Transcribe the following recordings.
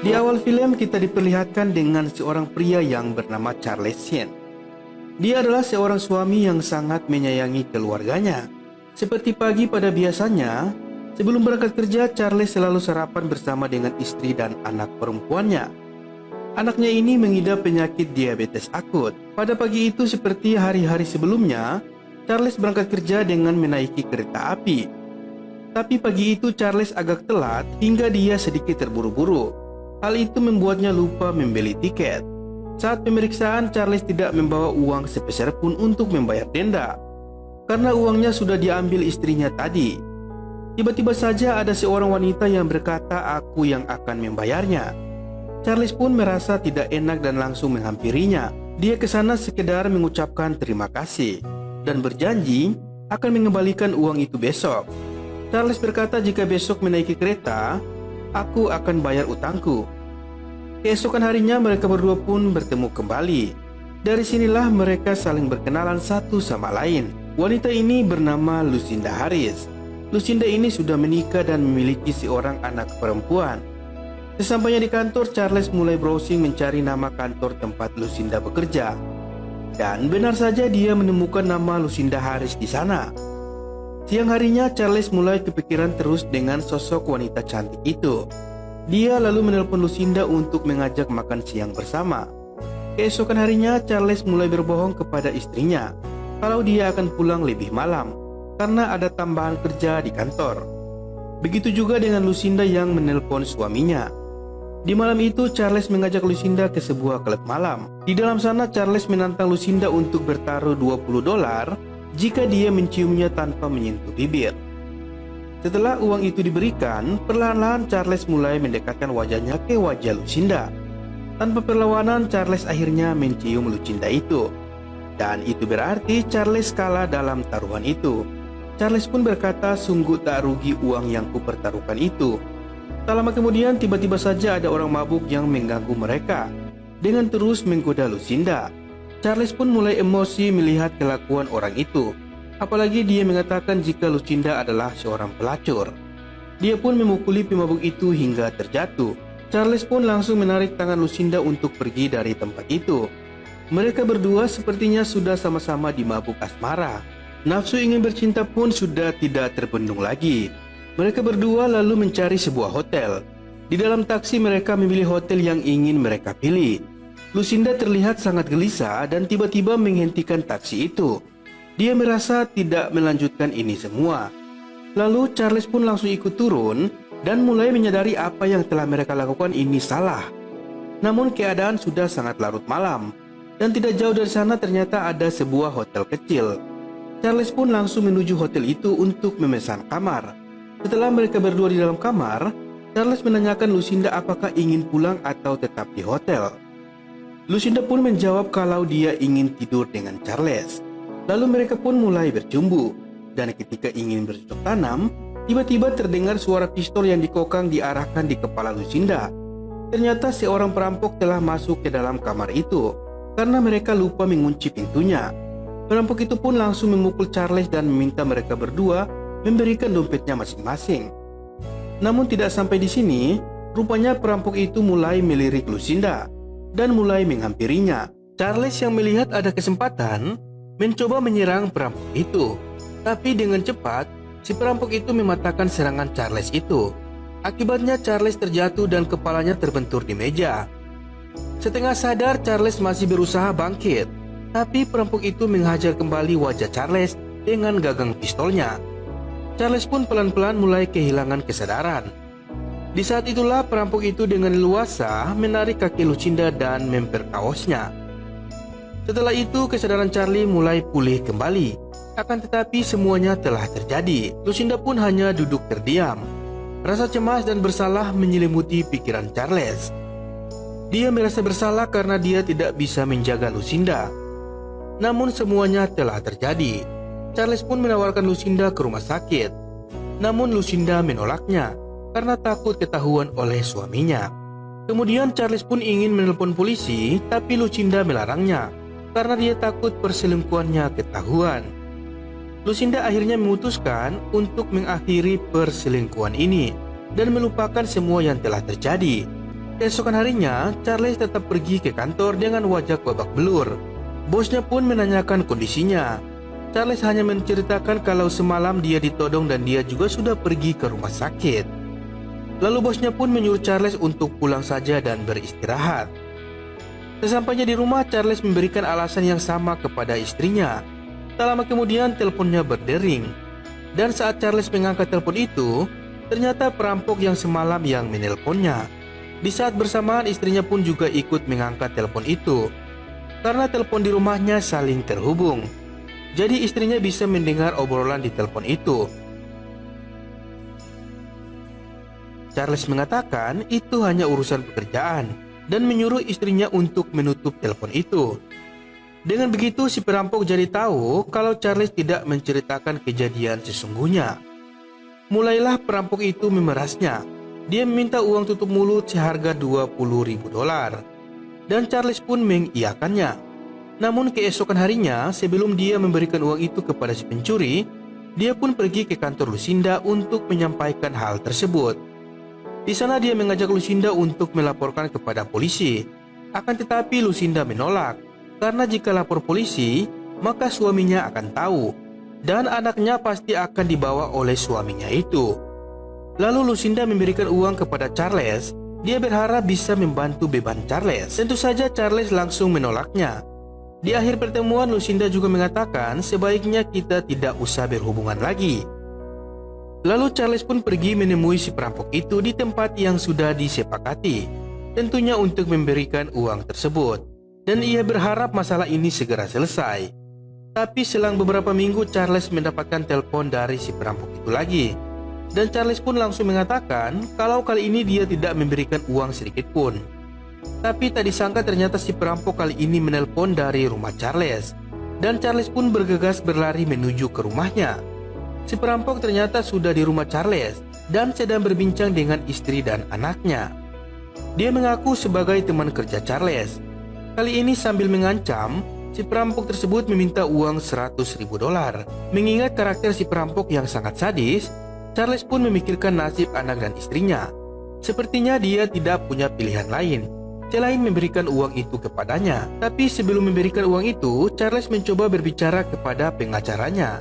Di awal film kita diperlihatkan dengan seorang pria yang bernama Charles Sheen. Dia adalah seorang suami yang sangat menyayangi keluarganya. Seperti pagi pada biasanya, sebelum berangkat kerja, Charles selalu sarapan bersama dengan istri dan anak perempuannya. Anaknya ini mengidap penyakit diabetes akut. Pada pagi itu seperti hari-hari sebelumnya, Charles berangkat kerja dengan menaiki kereta api. Tapi pagi itu Charles agak telat hingga dia sedikit terburu-buru. Hal itu membuatnya lupa membeli tiket. Saat pemeriksaan, Charles tidak membawa uang sepeser pun untuk membayar denda, karena uangnya sudah diambil istrinya tadi. Tiba-tiba saja ada seorang wanita yang berkata, "Aku yang akan membayarnya." Charles pun merasa tidak enak dan langsung menghampirinya. Dia ke sana sekedar mengucapkan terima kasih dan berjanji akan mengembalikan uang itu besok. Charles berkata jika besok menaiki kereta, "Aku akan bayar utangku." Keesokan harinya mereka berdua pun bertemu kembali. Dari sinilah mereka saling berkenalan satu sama lain. Wanita ini bernama Lucinda Harris. Lucinda ini sudah menikah dan memiliki seorang anak perempuan. Sesampainya di kantor, Charles mulai browsing mencari nama kantor tempat Lucinda bekerja. Dan benar saja dia menemukan nama Lucinda Harris di sana. Siang harinya Charles mulai kepikiran terus dengan sosok wanita cantik itu. Dia lalu menelpon Lucinda untuk mengajak makan siang bersama. Keesokan harinya Charles mulai berbohong kepada istrinya kalau dia akan pulang lebih malam karena ada tambahan kerja di kantor. Begitu juga dengan Lucinda yang menelpon suaminya. Di malam itu Charles mengajak Lucinda ke sebuah klub malam. Di dalam sana Charles menantang Lucinda untuk bertaruh $20 jika dia menciumnya tanpa menyentuh bibir. Setelah uang itu diberikan, perlahan-lahan Charles mulai mendekatkan wajahnya ke wajah Lucinda. Tanpa perlawanan, Charles akhirnya mencium Lucinda itu. Dan itu berarti Charles kalah dalam taruhan itu. Charles pun berkata, "Sungguh tak rugi uang yang kupertaruhkan itu." Tak lama kemudian tiba-tiba saja ada orang mabuk yang mengganggu mereka dengan terus menggoda Lucinda. Charles pun mulai emosi melihat kelakuan orang itu. Apalagi dia mengatakan jika Lucinda adalah seorang pelacur. Dia pun memukuli pemabuk itu hingga terjatuh. Charles pun langsung menarik tangan Lucinda untuk pergi dari tempat itu. Mereka berdua sepertinya sudah sama-sama dimabuk asmara. Nafsu ingin bercinta pun sudah tidak terbendung lagi. Mereka berdua lalu mencari sebuah hotel. Di dalam taksi mereka memilih hotel yang ingin mereka pilih. Lucinda terlihat sangat gelisah dan tiba-tiba menghentikan taksi itu. Dia merasa tidak melanjutkan ini semua. Lalu Charles pun langsung ikut turun dan mulai menyadari apa yang telah mereka lakukan ini salah. Namun keadaan sudah sangat larut malam dan tidak jauh dari sana ternyata ada sebuah hotel kecil. Charles pun langsung menuju hotel itu untuk memesan kamar. Setelah mereka berdua di dalam kamar, Charles menanyakan Lucinda apakah ingin pulang atau tetap di hotel. Lucinda pun menjawab kalau dia ingin tidur dengan Charles. Lalu mereka pun mulai bercumbu. Dan ketika ingin bercocok tanam, tiba-tiba terdengar suara pistol yang dikokang diarahkan di kepala Lucinda. Ternyata seorang perampok telah masuk ke dalam kamar itu karena mereka lupa mengunci pintunya. Perampok itu pun langsung memukul Charles dan meminta mereka berdua memberikan dompetnya masing-masing. Namun tidak sampai di sini, rupanya perampok itu mulai melirik Lucinda dan mulai menghampirinya. Charles yang melihat ada kesempatan mencoba menyerang perampok itu. Tapi dengan cepat, si perampok itu mematahkan serangan Charles itu. Akibatnya Charles terjatuh dan kepalanya terbentur di meja. Setengah sadar, Charles masih berusaha bangkit. Tapi perampok itu menghajar kembali wajah Charles dengan gagang pistolnya. Charles pun pelan-pelan mulai kehilangan kesadaran. Di saat itulah perampok itu dengan leluasa menarik kaki Lucinda dan memperkaosnya. Setelah itu kesadaran Charlie mulai pulih kembali. Akan tetapi semuanya telah terjadi. Lucinda pun hanya duduk terdiam. Rasa cemas dan bersalah menyelimuti pikiran Charles. Dia merasa bersalah karena dia tidak bisa menjaga Lucinda. Namun semuanya telah terjadi. Charles pun menawarkan Lucinda ke rumah sakit. Namun Lucinda menolaknya karena takut ketahuan oleh suaminya. Kemudian Charles pun ingin menelpon polisi, tapi Lucinda melarangnya karena dia takut perselingkuhannya ketahuan. Lucinda akhirnya memutuskan untuk mengakhiri perselingkuhan ini dan melupakan semua yang telah terjadi. Keesokan harinya, Charles tetap pergi ke kantor dengan wajah babak belur. Bosnya pun menanyakan kondisinya. Charles hanya menceritakan kalau semalam dia ditodong dan dia juga sudah pergi ke rumah sakit. Lalu bosnya pun menyuruh Charles untuk pulang saja dan beristirahat. Sesampainya di rumah, Charles memberikan alasan yang sama kepada istrinya. Tak lama kemudian teleponnya berdering. Dan saat Charles mengangkat telepon itu, ternyata perampok yang semalam yang menelponnya. Di saat bersamaan istrinya pun juga ikut mengangkat telepon itu. Karena telepon di rumahnya saling terhubung. Jadi istrinya bisa mendengar obrolan di telepon itu. Charles mengatakan itu hanya urusan pekerjaan dan menyuruh istrinya untuk menutup telepon itu. Dengan begitu si perampok jadi tahu kalau Charles tidak menceritakan kejadian sesungguhnya. Mulailah perampok itu memerasnya. Dia meminta uang tutup mulut seharga $20.000 dan Charles pun mengiyakannya. Namun keesokan harinya, sebelum dia memberikan uang itu kepada si pencuri, dia pun pergi ke kantor Lucinda untuk menyampaikan hal tersebut. Di sana dia mengajak Lucinda untuk melaporkan kepada polisi. Akan tetapi Lucinda menolak, karena jika lapor polisi, maka suaminya akan tahu, dan anaknya pasti akan dibawa oleh suaminya itu. Lalu Lucinda memberikan uang kepada Charles. Dia berharap bisa membantu beban Charles. Tentu saja Charles langsung menolaknya. Di akhir pertemuan, Lucinda juga mengatakan sebaiknya kita tidak usah berhubungan lagi. Lalu Charles pun pergi menemui si perampok itu di tempat yang sudah disepakati, tentunya untuk memberikan uang tersebut. Dan ia berharap masalah ini segera selesai. Tapi selang beberapa minggu Charles mendapatkan telepon dari si perampok itu lagi. Dan Charles pun langsung mengatakan kalau kali ini dia tidak memberikan uang sedikit pun. Tapi tak disangka ternyata si perampok kali ini menelpon dari rumah Charles. Dan Charles pun bergegas berlari menuju ke rumahnya. Si perampok ternyata sudah di rumah Charles dan sedang berbincang dengan istri dan anaknya. Dia mengaku sebagai teman kerja Charles. Kali ini sambil mengancam, si perampok tersebut meminta uang $100.000. Mengingat karakter si perampok yang sangat sadis, Charles pun memikirkan nasib anak dan istrinya. Sepertinya dia tidak punya pilihan lain selain memberikan uang itu kepadanya. Tapi sebelum memberikan uang itu, Charles mencoba berbicara kepada pengacaranya.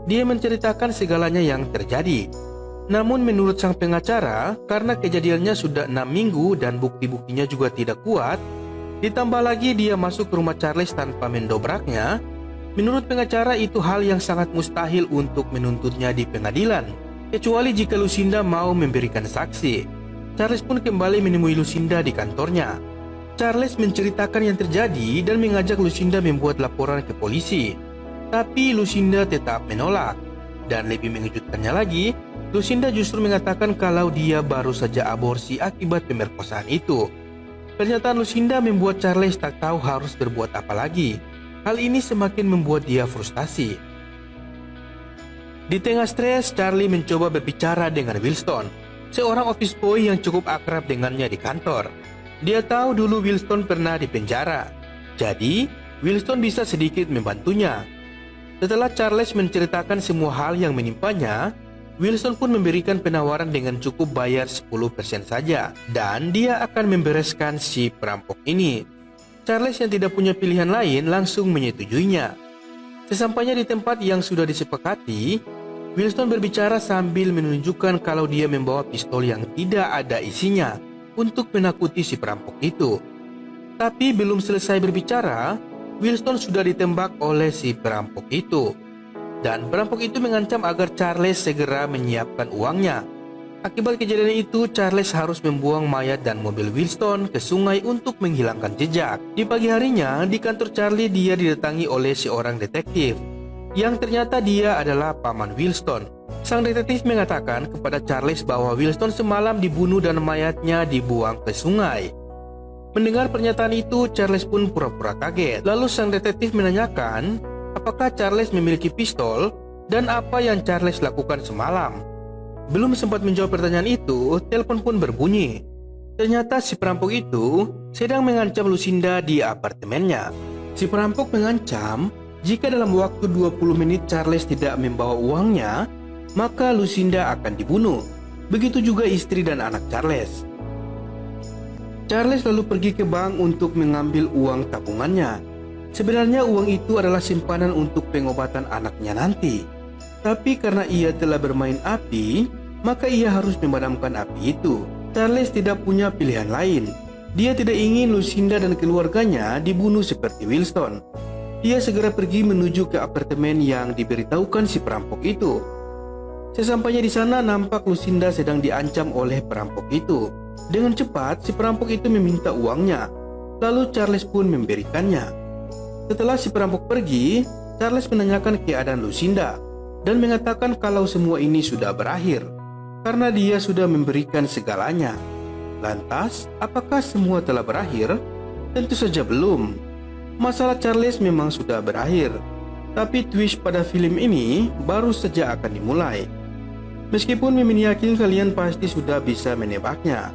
Dia menceritakan segalanya yang terjadi. Namun menurut sang pengacara, karena kejadiannya sudah 6 minggu dan bukti-buktinya juga tidak kuat, ditambah lagi dia masuk ke rumah Charles tanpa mendobraknya, menurut pengacara itu hal yang sangat mustahil untuk menuntutnya di pengadilan, kecuali jika Lucinda mau memberikan saksi. Charles pun kembali menemui Lucinda di kantornya. Charles menceritakan yang terjadi dan mengajak Lucinda membuat laporan ke polisi. Tapi Lucinda tetap menolak. Dan lebih mengejutkannya lagi, Lucinda justru mengatakan kalau dia baru saja aborsi akibat pemerkosaan itu. Pernyataan Lucinda membuat Charles tak tahu harus berbuat apa lagi. Hal ini semakin membuat dia frustasi. Di tengah stres, Charlie mencoba berbicara dengan Wilston, seorang office boy yang cukup akrab dengannya di kantor. Dia tahu dulu Wilston pernah dipenjara, jadi Wilston bisa sedikit membantunya. Setelah Charles menceritakan semua hal yang menimpanya, Wilston pun memberikan penawaran dengan cukup bayar 10% saja, dan dia akan membereskan si perampok ini. Charles yang tidak punya pilihan lain langsung menyetujuinya. Sesampainya di tempat yang sudah disepakati, Wilston berbicara sambil menunjukkan kalau dia membawa pistol yang tidak ada isinya untuk menakuti si perampok itu. Tapi belum selesai berbicara, Wilston sudah ditembak oleh si perampok itu. Dan perampok itu mengancam agar Charles segera menyiapkan uangnya. Akibat kejadian itu, Charles harus membuang mayat dan mobil Wilston ke sungai untuk menghilangkan jejak. Di pagi harinya, di kantor Charlie dia didatangi oleh seorang detektif, yang ternyata dia adalah paman Wilston. Sang detektif mengatakan kepada Charles bahwa Wilston semalam dibunuh dan mayatnya dibuang ke sungai. Mendengar pernyataan itu, Charles pun pura-pura kaget. Lalu sang detektif menanyakan apakah Charles memiliki pistol dan apa yang Charles lakukan semalam. Belum sempat menjawab pertanyaan itu, telepon pun berbunyi. Ternyata si perampok itu sedang mengancam Lucinda di apartemennya. Si perampok mengancam jika dalam waktu 20 menit Charles tidak membawa uangnya, maka Lucinda akan dibunuh. Begitu juga istri dan anak Charles. Charles lalu pergi ke bank untuk mengambil uang tabungannya. Sebenarnya uang itu adalah simpanan untuk pengobatan anaknya nanti. Tapi karena ia telah bermain api, maka ia harus memadamkan api itu. Charles tidak punya pilihan lain. Dia tidak ingin Lucinda dan keluarganya dibunuh seperti Wilson. Dia segera pergi menuju ke apartemen yang diberitahukan si perampok itu. Sesampainya di sana, nampak Lucinda sedang diancam oleh perampok itu. Dengan cepat, si perampok itu meminta uangnya. Lalu Charles pun memberikannya. Setelah si perampok pergi, Charles menanyakan keadaan Lucinda dan mengatakan kalau semua ini sudah berakhir karena dia sudah memberikan segalanya. Lantas, apakah semua telah berakhir? Tentu saja belum. Masalah Charles memang sudah berakhir, tapi twist pada film ini baru saja akan dimulai. Meskipun Mimin yakin kalian pasti sudah bisa menebaknya,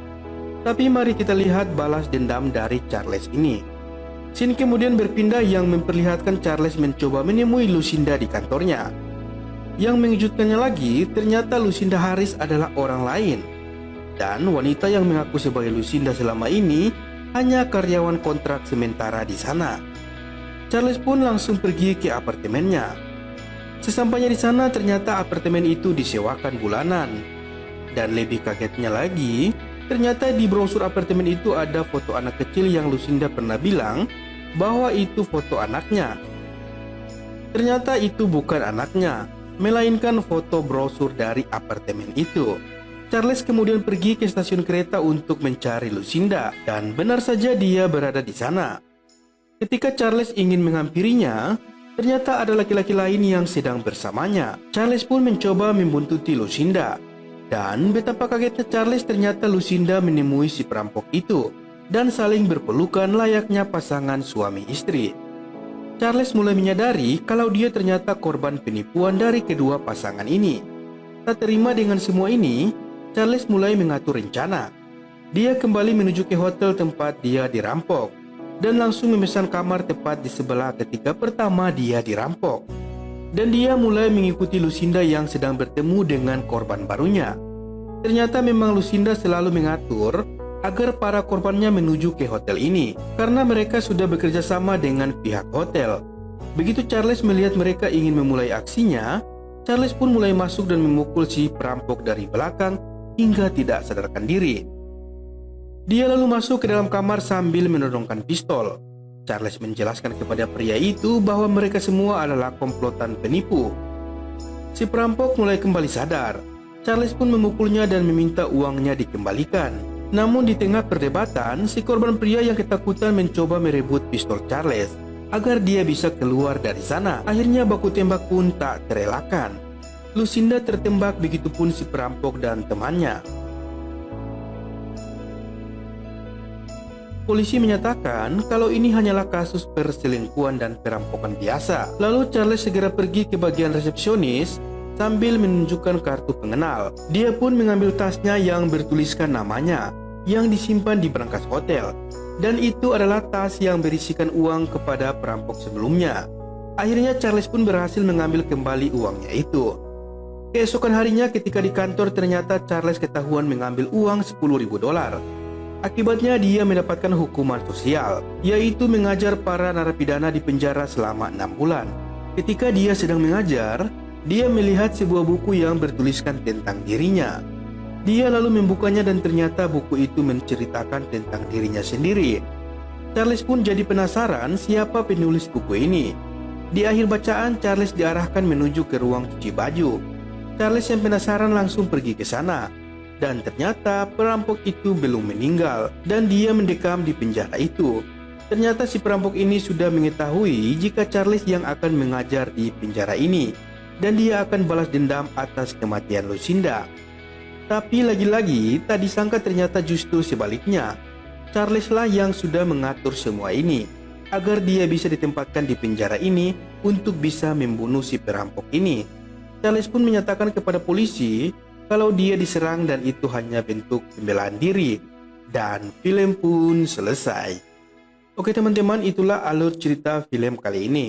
tapi mari kita lihat balas dendam dari Charles ini. Scene kemudian berpindah yang memperlihatkan Charles mencoba menemui Lucinda di kantornya. Yang mengejutkannya lagi, ternyata Lucinda Harris adalah orang lain. Dan wanita yang mengaku sebagai Lucinda selama ini hanya karyawan kontrak sementara di sana. Charles pun langsung pergi ke apartemennya. Sesampainya di sana, ternyata apartemen itu disewakan bulanan. Dan lebih kagetnya lagi, ternyata di brosur apartemen itu ada foto anak kecil yang Lucinda pernah bilang bahwa itu foto anaknya. Ternyata itu bukan anaknya, melainkan foto brosur dari apartemen itu. Charles kemudian pergi ke stasiun kereta untuk mencari Lucinda, dan benar saja dia berada di sana. Ketika Charles ingin menghampirinya, ternyata ada laki-laki lain yang sedang bersamanya. Charles pun mencoba membuntuti Lucinda. Dan betapa kagetnya Charles, ternyata Lucinda menemui si perampok itu dan saling berpelukan layaknya pasangan suami istri. Charles mulai menyadari kalau dia ternyata korban penipuan dari kedua pasangan ini. Tak terima dengan semua ini, Charles mulai mengatur rencana. Dia kembali menuju ke hotel tempat dia dirampok dan langsung memesan kamar tepat di sebelah ketika pertama dia dirampok. Dan dia mulai mengikuti Lucinda yang sedang bertemu dengan korban barunya. Ternyata memang Lucinda selalu mengatur agar para korbannya menuju ke hotel ini karena mereka sudah bekerja sama dengan pihak hotel. Begitu Charles melihat mereka ingin memulai aksinya, Charles pun mulai masuk dan memukul si perampok dari belakang hingga tidak sadarkan diri. Dia lalu masuk ke dalam kamar sambil menodongkan pistol. Charles menjelaskan kepada pria itu bahwa mereka semua adalah komplotan penipu. Si perampok mulai kembali sadar. Charles pun memukulnya dan meminta uangnya dikembalikan. Namun di tengah perdebatan, si korban pria yang ketakutan mencoba merebut pistol Charles agar dia bisa keluar dari sana. Akhirnya baku tembak pun tak terelakkan. Lucinda tertembak, begitupun si perampok dan temannya. Polisi menyatakan kalau ini hanyalah kasus perselingkuhan dan perampokan biasa. Lalu Charles segera pergi ke bagian resepsionis sambil menunjukkan kartu pengenal. Dia pun mengambil tasnya yang bertuliskan namanya yang disimpan di berangkas hotel. Dan itu adalah tas yang berisikan uang kepada perampok sebelumnya. Akhirnya Charles pun berhasil mengambil kembali uangnya itu. Keesokan harinya ketika di kantor, ternyata Charles ketahuan mengambil uang $10.000. Akibatnya dia mendapatkan hukuman sosial, yaitu mengajar para narapidana di penjara selama 6 bulan. Ketika dia sedang mengajar, dia melihat sebuah buku yang bertuliskan tentang dirinya. Dia lalu membukanya dan ternyata buku itu menceritakan tentang dirinya sendiri. Charles pun jadi penasaran siapa penulis buku ini. Di akhir bacaan, Charles diarahkan menuju ke ruang cuci baju. Charles yang penasaran langsung pergi ke sana. Dan ternyata perampok itu belum meninggal dan dia mendekam di penjara itu. Ternyata si perampok ini sudah mengetahui jika Charles yang akan mengajar di penjara ini dan dia akan balas dendam atas kematian Lucinda. Tapi lagi-lagi tak disangka ternyata justru sebaliknya. Charles lah yang sudah mengatur semua ini agar dia bisa ditempatkan di penjara ini untuk bisa membunuh si perampok ini. Charles pun menyatakan kepada polisi kalau dia diserang dan itu hanya bentuk pembelaan diri. Dan film pun selesai. Oke teman-teman, itulah alur cerita film kali ini.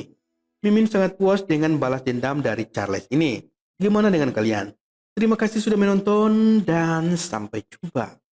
Mimin sangat puas dengan balas dendam dari Charles ini. Gimana dengan kalian? Terima kasih sudah menonton dan sampai jumpa.